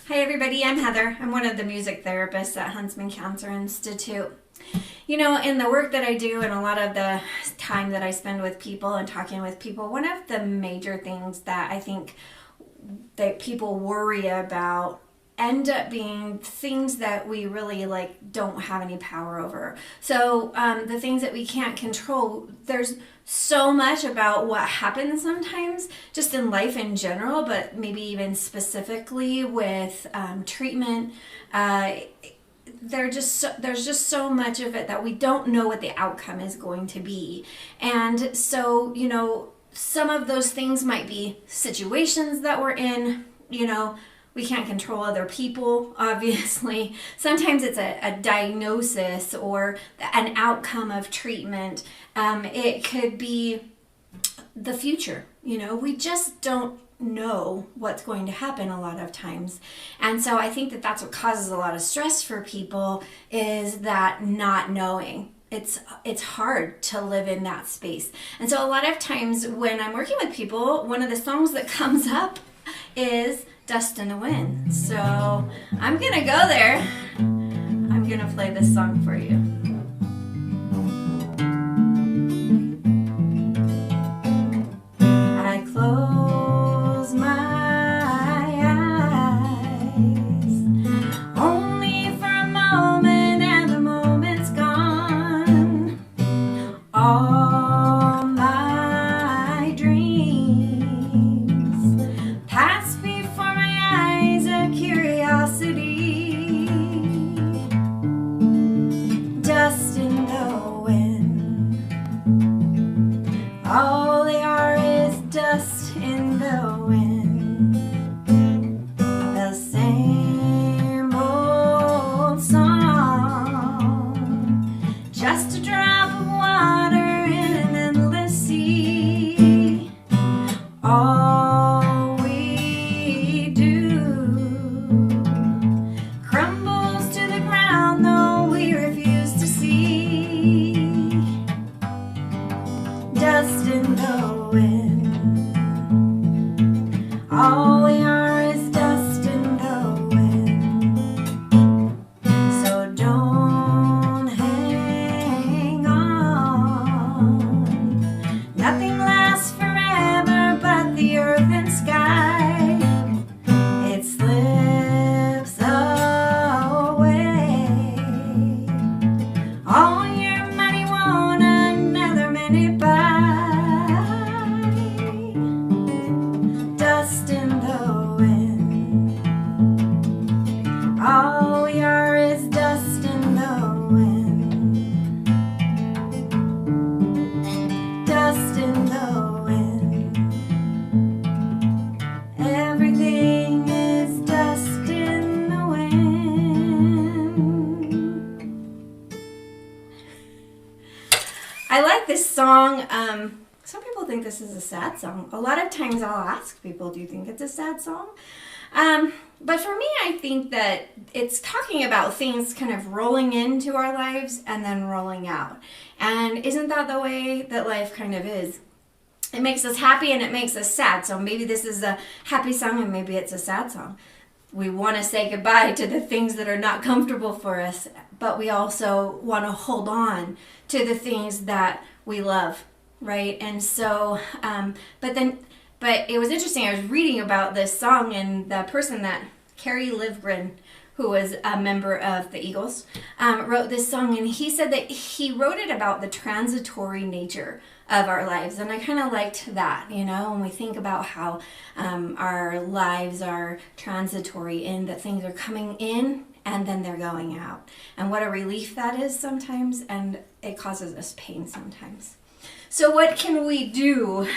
Hi everybody, I'm Heather. I'm one of the music therapists at Huntsman Cancer Institute. You know, in the work that I do and a lot of the time that I spend with people and talking with people, one of the major things that I think that people worry about end up being things that we really don't have any power over. So the things that we can't control, there's so much about what happens sometimes just in life in general, but maybe even specifically with treatment. There's just so much of it that we don't know what the outcome is going to be. And so, you know, some of those things might be situations that we're in. You know, we can't control other people, obviously. Sometimes it's a diagnosis or an outcome of treatment. It could be the future. You know, we just don't know what's going to happen a lot of times. And so I think that that's what causes a lot of stress for people, is that not knowing. It's hard to live in that space. And so a lot of times when I'm working with people, one of the songs that comes up is Dust in the Wind. So I'm gonna go there. I'm gonna play this song for you. I close my eyes only for a moment, and the moment's gone. All my dreams pass before my eyes, a curiosity. Dust in the wind. All they are is dust in the wind. The same old song, just a drop of water in an endless sea. All we do crumbles to the ground, though we refuse to see. Dust in the wind. All we are is dust in the wind. So don't hang on. Nothing lasts forever but the earth and sky. It slips away. All your money won't another minute by. Dust in the wind. All we are is dust in the wind. Dust in the wind. Everything is dust in the wind. I like this song. Some people think this is a sad song. A lot of times I'll ask people, do you think it's a sad song? But for me, I think that it's talking about things kind of rolling into our lives and then rolling out. And isn't that the way that life kind of is? It makes us happy and it makes us sad. So maybe this is a happy song and maybe it's a sad song. We want to say goodbye to the things that are not comfortable for us, but we also want to hold on to the things that we love, right? And so, but it was interesting. I was reading about this song, and the person that Carrie Livgren, who was a member of the Eagles, wrote this song, and he said that he wrote it about the transitory nature of our lives. And I kind of liked that, you know, when we think about how our lives are transitory, in that things are coming in and then they're going out. And what a relief that is sometimes, and it causes us pain sometimes. So what can we do?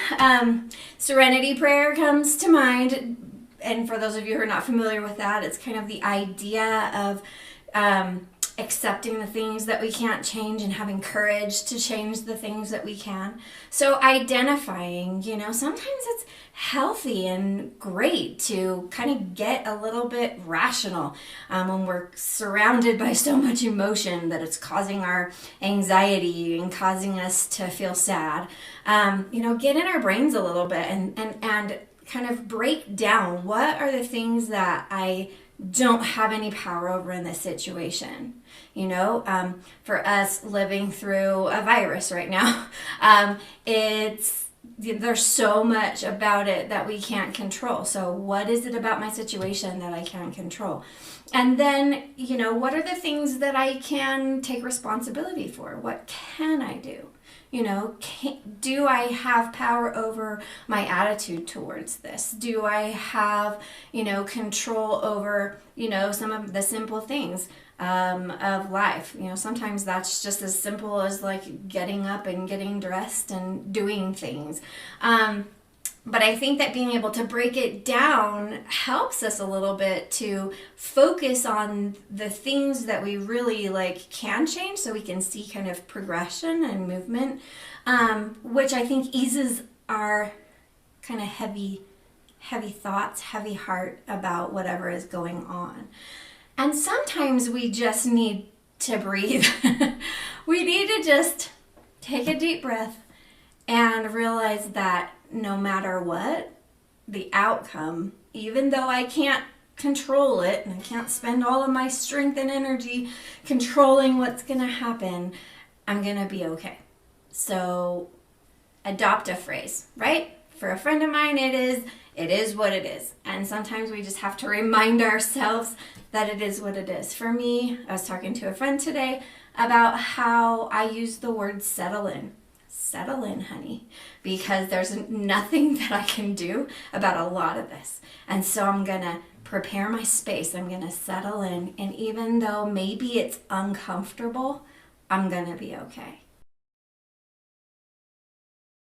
Serenity prayer comes to mind. And for those of you who are not familiar with that, it's kind of the idea of accepting the things that we can't change and having courage to change the things that we can. So identifying, you know, sometimes it's healthy and great to kind of get a little bit rational when we're surrounded by so much emotion that it's causing our anxiety and causing us to feel sad. You know, get in our brains a little bit and kind of break down what are the things that I don't have any power over in this situation. You know, for us living through a virus right now, there's so much about it that we can't control. So what is it about my situation that I can't control? And then, you know, what are the things that I can take responsibility for? What can I do? You know, do I have power over my attitude towards this? Do I have, you know, control over, you know, some of the simple things of life? You know, sometimes that's just as simple as like getting up and getting dressed and doing things. But I think that being able to break it down helps us a little bit to focus on the things that we really like can change, so we can see kind of progression and movement, which I think eases our kind of heavy thoughts, heavy heart about whatever is going on. And sometimes we just need to breathe. We need to just take a deep breath and realize that no matter what, the outcome, even though I can't control it and I can't spend all of my strength and energy controlling what's going to happen, I'm going to be okay. So adopt a phrase, right? For a friend of mine, it is what it is. And sometimes we just have to remind ourselves that it is what it is. For me, I was talking to a friend today about how I use the word settle in. Settle in, honey, because there's nothing that I can do about a lot of this. And so I'm going to prepare my space. I'm going to settle in. And even though maybe it's uncomfortable, I'm going to be okay.